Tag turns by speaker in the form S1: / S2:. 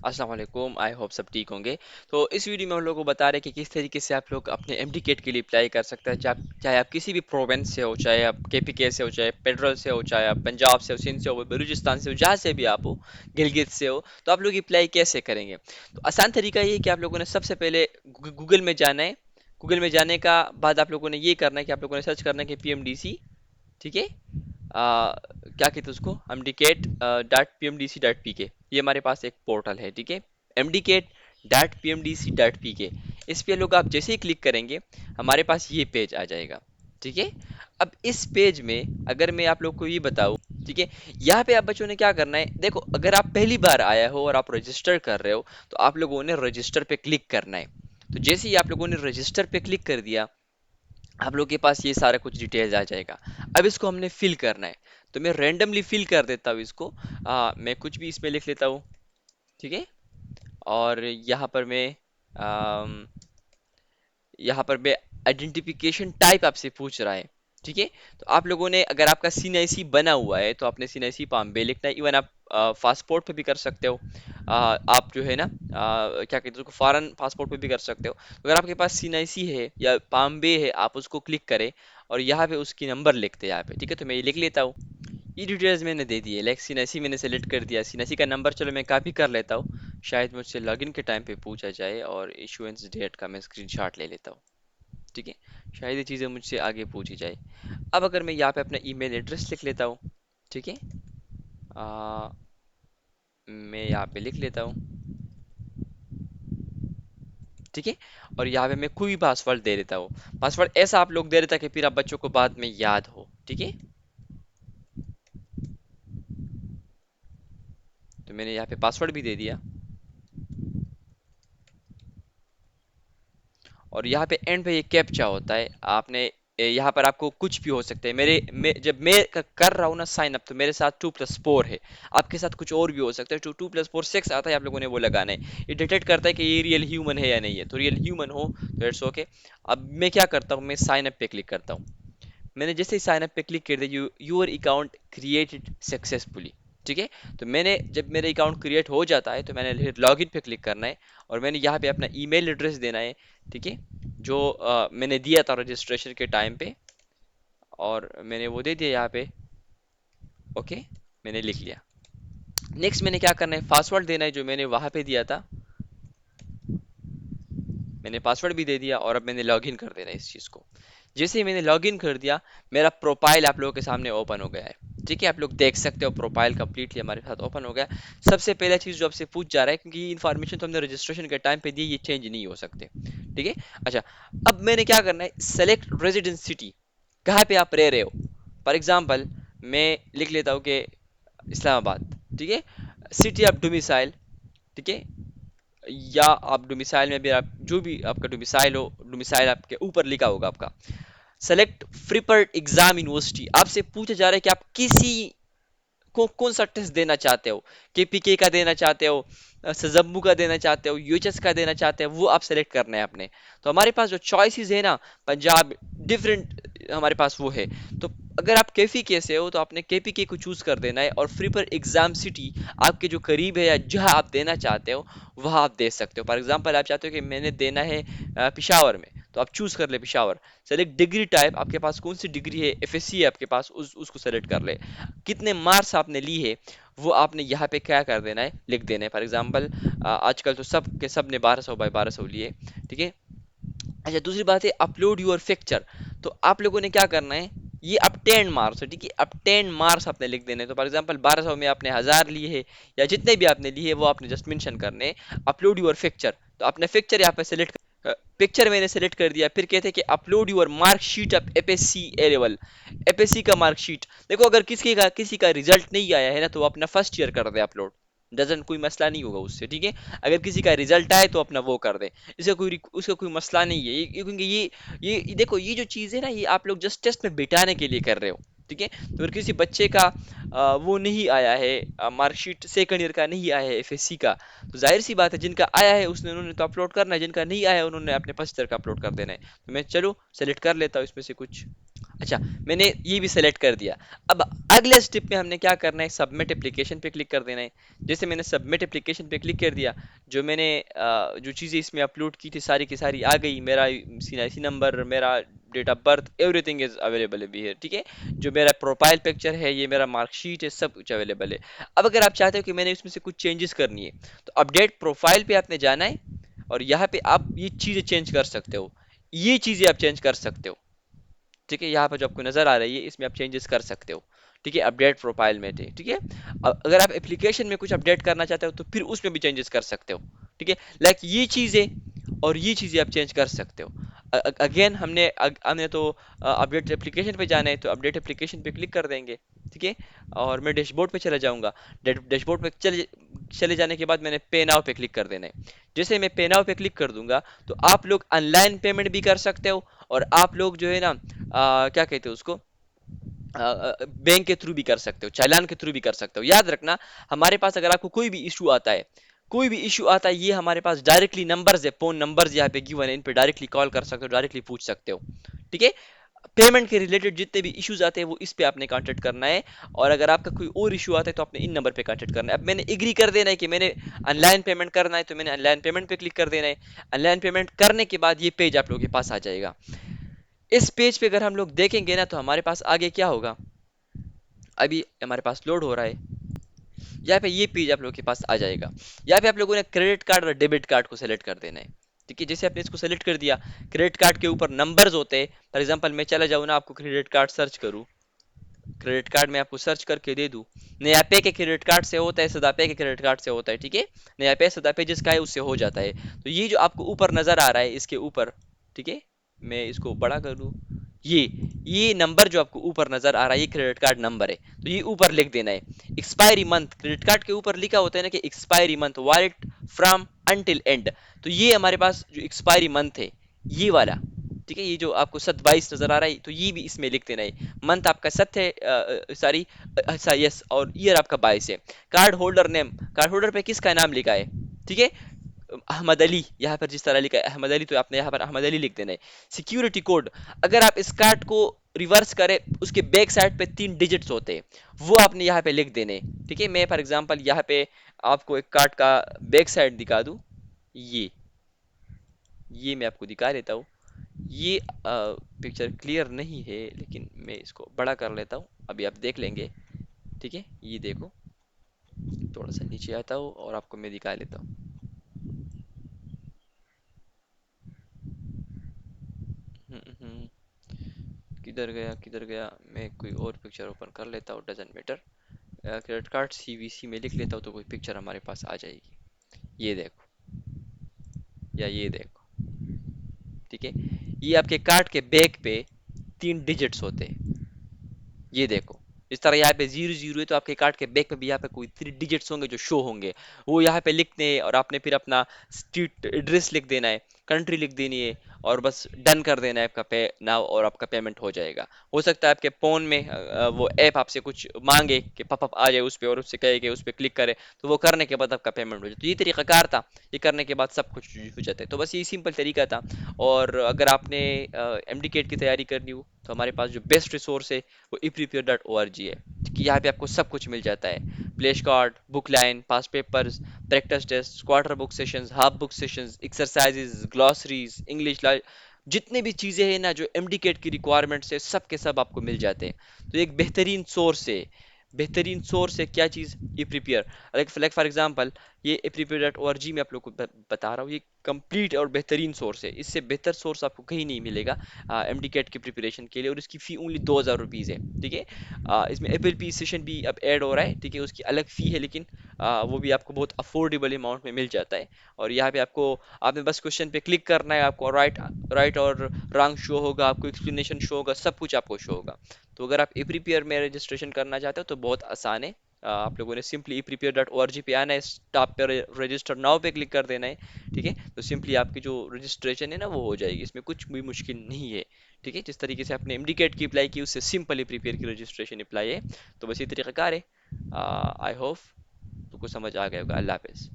S1: अस्सलाम वालेकुम। I hope सब ठीक होंगे। तो इस वीडियो में हम लोग को बता रहे हैं कि किस तरीके से आप लोग अपने एमडी केट के लिए अप्लाई कर सकते हैं। चाहे आप किसी भी प्रोविंस से हो, चाहे आप केपीके से हो, चाहे पेट्रोल से हो, चाहे आप पंजाब से हो, सिंध से हो, बलूचिस्तान से हो, जहाँ से भी आप हो, गिलगित से हो, तो आप लोग अप्लाई कैसे करेंगे। तो आसान तरीका ये है कि आप लोगों ने सबसे पहले गूगल में जाना है। गूगल में जाने का बाद आप लोगों ने ये करना है कि आप लोगों ने सर्च करना है कि पीएमडीसी, ठीक है। क्या कहते हैं उसको, mdcat.pmdc.pk, ये हमारे पास एक पोर्टल है, ठीक है। mdcat.pmdc.pk, इस पे लोग आप जैसे ही क्लिक करेंगे हमारे पास ये पेज आ जाएगा, ठीक है। अब इस पेज में अगर मैं आप लोग को ये बताऊं, ठीक है, यहाँ पे आप बच्चों ने क्या करना है, देखो अगर आप पहली बार आया हो और आप रजिस्टर कर रहे हो तो आप लोगों ने रजिस्टर पे क्लिक करना है। तो जैसे ही आप लोगों ने रजिस्टर पे क्लिक कर दिया, आप लोग के पास ये सारा कुछ डिटेल्स आ जाएगा। अब इसको हमने फिल करना है, तो मैं रैंडमली फिल कर देता हूँ इसको। मैं कुछ भी इसमें लिख लेता हूँ, ठीक है। और यहाँ पर मैं आइडेंटिफिकेशन टाइप आपसे पूछ रहा है, ठीक है। तो आप लोगों ने, अगर आपका सीएनआईसी बना हुआ है तो आपने सीएनआईसी पाम बे लिखना है। इवन आप पासपोर्ट पे भी कर सकते हो। आप जो है ना, क्या कहते हैं उसको, फॉरेन पासपोर्ट पे भी कर सकते हो। तो अगर आपके पास सीएनआईसी है या पाम बे है, आप उसको क्लिक करें और यहाँ पे उसकी नंबर लिखते हैं यहाँ पे, ठीक है। तो मैं ये लिख लेता हूँ। ये डिटेल्स मैंने दे दी है, लाइक सीएनआईसी मैंने सेलेक्ट कर दिया। सीएनआईसी का नंबर चलो मैं कॉपी कर लेता हूँ, शायद मुझसे लॉगिन के टाइम पे पूछा जाए, और इशुएंस डेट का मैं स्क्रीनशॉट ले लेता हूँ, ठीक है। शायद ये चीज़ें मुझसे आगे पूछी जाए। अब अगर मैं यहाँ पे अपना ईमेल एड्रेस लिख लेता हूँ, ठीक है। आ, मैं यहाँ पे लिख लेता हूँ, ठीक है। और यहाँ पे मैं कोई पासवर्ड दे देता हूँ। पासवर्ड ऐसा आप लोग दे देता कि फिर आप बच्चों को बाद में याद हो, ठीक है। तो मैंने यहाँ पे पासवर्ड भी दे दिया। और यहाँ पे एंड पे ये कैप्चा होता है, आपने यहाँ पर आपको कुछ भी हो सकता है। जब मैं कर रहा हूँ ना साइन अप, तो मेरे साथ 2+4 है। आपके साथ कुछ और भी हो सकता है। 2+4 6 आता है, आप लोगों ने वो लगाना है। ये डिटेक्ट करता है कि ये रियल ह्यूमन है या नहीं है। तो रियल ह्यूमन हो तो इट्स ओके। अब मैं क्या करता हूँ, मैं साइन अप पे क्लिक करता हूँ। मैंने जैसे ही साइन अप पे क्लिक कर दिया, यूर अकाउंट क्रिएटेड सक्सेसफुली, ठीक है। तो मैंने, जब मेरा अकाउंट क्रिएट हो जाता है तो मैंने लॉगिन पे क्लिक करना है। और मैंने यहाँ पे अपना ईमेल एड्रेस देना है, ठीक है, जो मैंने दिया था रजिस्ट्रेशन के टाइम पे। और मैंने वो दे दिया यहाँ पे, ओके, मैंने लिख लिया। नेक्स्ट मैंने क्या करना है, पासवर्ड देना है जो मैंने वहां पे दिया था। मैंने पासवर्ड भी दे दिया और अब मैंने लॉगिन कर देना है इस चीज़ को। जैसे ही मैंने लॉगिन कर दिया, मेरा प्रोफाइल आप लोगों के सामने ओपन हो गया है, ठीक है। आप लोग देख सकते हो प्रोफाइल कंप्लीटली हमारे साथ ओपन हो गया। सबसे पहला चीज़ जो आपसे पूछ जा रहा है, क्योंकि ये इन्फॉर्मेशन तो हमने रजिस्ट्रेशन के टाइम पे दी, ये चेंज नहीं हो सकते, ठीक है। अच्छा, अब मैंने क्या करना है, सेलेक्ट रेजिडेंस सिटी, कहाँ पे आप रह रहे हो। फॉर एग्जाम्पल मैं लिख लेता हूँ कि इस्लामाबाद, ठीक है। सिटी ऑफ डोमिसाइल, ठीक है। या आप डोमिसाइल में भी, आप जो भी आपका डोमिसाइल हो, डोमिसाइल आपके ऊपर लिखा होगा आपका। सेलेक्ट प्रिफर्ड एग्जाम यूनिवर्सिटी, आपसे पूछा जा रहा है कि आप किसी को कौन सा टेस्ट देना चाहते हो। केपीके का देना चाहते हो, सजम्बू का देना चाहते हो, यूएचएस का देना चाहते हो, वो आप सेलेक्ट करना है आपने। तो हमारे पास जो चॉइसेस है ना, पंजाब, डिफरेंट हमारे पास वो है। तो अगर आप केपीके से हो तो आपने केपीके को चूज कर देना है, और फ्री पर एग्जाम सिटी आपके जो करीब है या जहां आप देना चाहते हो वहां आप दे सकते हो। फॉर एग्जांपल आप चाहते हो कि मैंने देना है पिशावर में, तो आप चूज कर ले पिशावर। सेलेक्ट डिग्री टाइप, आपके पास कौन सी डिग्री है, एफएससी है आपके पास, उसको सेलेक्ट कर ले। कितने मार्क्स आपने ली है वो आपने यहाँ पे क्या कर देना है, लिख देना है। फॉर एग्जांपल आजकल तो सब के सब ने 1200/1200 लिए, ठीक है। अच्छा, दूसरी बात है अपलोड योर पिक्चर। तो आप लोगों ने क्या करना है, ये अब 10 मार्क्स है, ठीक है। अब 10 मार्क्स आपने लिख देने। तो फॉर एग्जांपल 1200 में आपने 1000 लिए है, या जितने भी आपने लिए है वो आपने जस्ट मेंशन करने। अपलोड योर पिक्चर, तो आपने पिक्चर यहाँ पे सेलेक्ट, पिक्चर मैंने सेलेक्ट कर दिया। फिर कहते हैं कि upload your marksheet of APSC A level, APSC का मार्कशीट। देखो अगर किसी का रिजल्ट नहीं आया है ना, तो वो अपना फर्स्ट ईयर कर दे अपलोड, डजन कोई मसला नहीं होगा उससे, ठीक है। अगर किसी का रिजल्ट आए तो अपना वो कर दे, उसका कोई मसला नहीं है। क्योंकि ये देखो, ये जो चीज़ है ना, ये आप लोग जस्ट टेस्ट में बिठाने के लिए कर रहे हो, ठीक है। तो अगर किसी बच्चे का वो नहीं आया है, मार्कशीट सेकंड ईयर का नहीं आया है एफएससी का, तो जाहिर सी बात है जिनका आया है उन्होंने तो अपलोड करना है, जिनका नहीं आया है उन्होंने अपने फर्स्ट ईयर का अपलोड कर देना है। तो मैं चलो सेलेक्ट कर लेता हूँ इसमें से कुछ। अच्छा, मैंने ये भी सेलेक्ट कर दिया। अब अगले स्टेप में हमने क्या करना है, सबमिट एप्लीकेशन पे क्लिक कर देना है। जैसे मैंने सबमिट एप्लीकेशन पे क्लिक कर दिया, जो मैंने जो चीज़ें इसमें अपलोड की थी सारी की सारी आ गई। मेरा सीआईसी नंबर, मेरा date of birth, everything is available है here, ठीक है। जो मेरा प्रोफाइल पिक्चर है, ये मेरा मार्कशीट है, सब कुछ अवेलेबल है। अब अगर आप चाहते हो कि मैंने इसमें से कुछ चेंजेस करनी है, तो अपडेट प्रोफाइल पे आपने जाना है, और यहाँ पे आप ये चीज़ें चेंज कर सकते हो। ये चीज़ें आप चेंज कर सकते हो, ठीक है। यहाँ पर जो आपको नजर आ रही है, इसमें आप चेंजेस कर सकते हो, ठीक है, अपडेट प्रोफाइल में थे, ठीक है। अगर आप एप्लीकेशन में कुछ अपडेट करना चाहते हो, तो फिर उसमें भी चेंजेस कर सकते हो, ठीक है। लाइक ये चीजें और ये चीजें आप चेंज कर सकते हो। अगेन हमने तो अपडेट एप्लीकेशन पे जाना है, तो अपडेट एप्लीकेशन पे क्लिक कर देंगे, ठीक है। और मैं डैशबोर्ड पे चला जाऊंगा। डैशबोर्ड पे चले जाने के बाद मैंने पे नाउ पे क्लिक कर देना है। जैसे मैं पे नाउ पे क्लिक कर दूंगा, तो आप लोग ऑनलाइन पेमेंट भी कर सकते हो, और आप लोग जो है ना, क्या कहते हैं उसको, बैंक के थ्रू भी कर सकते हो, चालान के थ्रू भी कर सकते हो। याद रखना, हमारे पास अगर आपको कोई भी इशू आता है, कोई भी इशू आता है, ये हमारे पास डायरेक्टली नंबर्स है, फोन नंबर्स यहाँ पे गिवन है, इन पे डायरेक्टली कॉल कर सकते हो, डायरेक्टली पूछ सकते हो, ठीक है। पेमेंट के रिलेटेड जितने भी इश्यूज आते हैं, वो इस पे आपने कांटेक्ट करना है। और अगर आपका कोई और इशू आता है, तो आपने इन नंबर पे कांटेक्ट करना है। अब मैंने एग्री कर देना है कि मैंने ऑनलाइन पेमेंट करना है, तो मैंने ऑनलाइन पेमेंट पे क्लिक कर देना है। ऑनलाइन पेमेंट करने के बाद ये पेज आप लोगों के पास आ जाएगा। इस पेज पे अगर हम लोग देखेंगे ना, तो हमारे पास आगे क्या होगा, अभी हमारे पास लोड हो रहा है। यहाँ पे ये पेज आप लोगों के पास आ जाएगा। यहाँ पे आप लोगों ने क्रेडिट कार्ड और डेबिट कार्ड को सेलेक्ट कर देना है, ठीक है। जैसे आपने इसको सेलेक्ट कर दिया, क्रेडिट कार्ड के ऊपर नंबर्स होते हैं। फॉर एग्जांपल मैं चला जाऊँ ना, आपको क्रेडिट कार्ड सर्च करूँ, क्रेडिट कार्ड में आपको सर्च करके दे दूं। नया पे के क्रेडिट कार्ड से होता है, सदापे के क्रेडिट कार्ड से होता है, ठीक है। नया पे सदापे जिसका है, उससे हो जाता है। तो ये जो आपको ऊपर नजर आ रहा है, इसके ऊपर, ठीक है, मैं इसको बड़ा कर दूं। ये ये नंबर जो आपको ऊपर नजर आ रहा है, ये क्रेडिट कार्ड नंबर है। तो ये ऊपर लिख देना है। एक्सपायरी मंथ, क्रेडिट कार्ड के ऊपर लिखा होता है ना कि expiry month, valid from until and. तो ये हमारे पास जो एक्सपायरी मंथ है, ये वाला, ठीक है। ये जो आपको 27 नजर आ रहा है, तो ये भी इसमें लिख देना है। मंथ आपका 7 है, सॉरी, यस, और ईयर आपका 22 है। Card holder name, card holder पे किसका नाम लिखा है, ठीक है, अहमद अली। यहाँ पर जिस तरह लिखा है अहमद अली, तो आपने यहाँ पर अहमद अली लिख देना है। सिक्योरिटी कोड, अगर आप इस कार्ड को रिवर्स करें, उसके बैक साइड पे 3 डिजिट्स होते हैं, वो आपने यहाँ पे लिख देने, ठीक है। मैं फॉर एग्जांपल यहाँ पे आपको एक कार्ड का बैक साइड दिखा दूं। ये मैं आपको दिखा देता हूँ। ये पिक्चर क्लियर नहीं है, लेकिन मैं इसको बड़ा कर लेता हूँ, अभी आप देख लेंगे, ठीक है। ये देखो, थोड़ा सा नीचे आता हूँ और आपको मैं दिखा लेता हूँ। किधर गया, किधर गया, मैं कोई और पिक्चर ओपन कर लेता हूँ, doesn't matter. Credit card CVC में लिख लेता हूँ, तो कोई पिक्चर हमारे पास आ जाएगी। ये देखो, या ये देखो, ठीक है। ये आपके कार्ड के बैक पे 3 डिजिट्स होते हैं, ये देखो। इस तरह यहाँ पे 0 0 है, तो आपके कार्ड के बैक पे भी यहाँ पे कोई 3 डिजिट्स होंगे जो शो होंगे। वो यहाँ पे लिखने हैं, और आपने फिर अपना स्ट्रीट एड्रेस लिख देना है, कंट्री लिख देनी है, और बस डन कर देना है आपका पे नाउ, और आपका पेमेंट हो जाएगा। हो सकता है आपके फोन में वो ऐप आपसे कुछ मांगे कि पॉपअप आ जाए उस पे, और उससे कहे कि उस पे क्लिक करे, तो वो करने के बाद आपका पेमेंट हो जाए। तो ये तरीकाकार था, ये करने के बाद सब कुछ हो जाता है। तो बस ये सिंपल तरीका था। और अगर आपने एमडी की तैयारी करनी हो, तो हमारे पास जो बेस्ट रिसोर्स है, वो eprepare.org है, कि यहाँ पे आपको सब कुछ मिल जाता है। Place card, book line, past papers, practice test, quarter book sessions, half book sessions, exercises, glossaries, English, जितने भी चीज़ें हैं ना जो एमडी की रिक्वायरमेंट्स है, सब के सब आपको मिल जाते हैं। तो एक बेहतरीन सोर्स है, बेहतरीन सोर्स है। क्या चीज़, e prepare. Like for example, ये e prepare dot o r g में आप लोग को बता रहा हूँ, ये कंप्लीट और बेहतरीन सोर्स है। इससे बेहतर सोर्स आपको कहीं नहीं मिलेगा एम डी कैट की प्रिपरेशन के लिए। और इसकी फ़ी ओनली 2000 रुपीज़ है, ठीक है। इसमें एपल पी सेशन भी अब ऐड हो रहा है, ठीक है। उसकी अलग फ़ी है, लेकिन वो भी आपको बहुत अफोर्डेबल अमाउंट में मिल जाता है। और यहाँ पे आपको, आपने बस क्वेश्चन पे क्लिक करना है, आपको राइट राइट और रॉन्ग शो होगा, आपको एक्सप्लेनेशन शो होगा, सब कुछ आपको शो होगा। तो अगर आप ई प्रिपेयर में रजिस्ट्रेशन करना चाहते हो, तो बहुत आसान है। आप लोगों ने सिंपली eprepare.org पे आना है, टॉप पे रजिस्टर नाउ पे क्लिक कर देना है, ठीक है। तो सिंपली आपकी जो रजिस्ट्रेशन है ना, वो हो जाएगी। इसमें कुछ भी मुश्किल नहीं है, ठीक है। जिस तरीके से आपने एमडीकेट की अप्लाई की, उससे सिंपली प्रिपेयर की रजिस्ट्रेशन अप्लाई है। तो बस ये तरीकाकार है। आई होप तुमको समझ आ गया होगा। अल्लाह हाफिज़।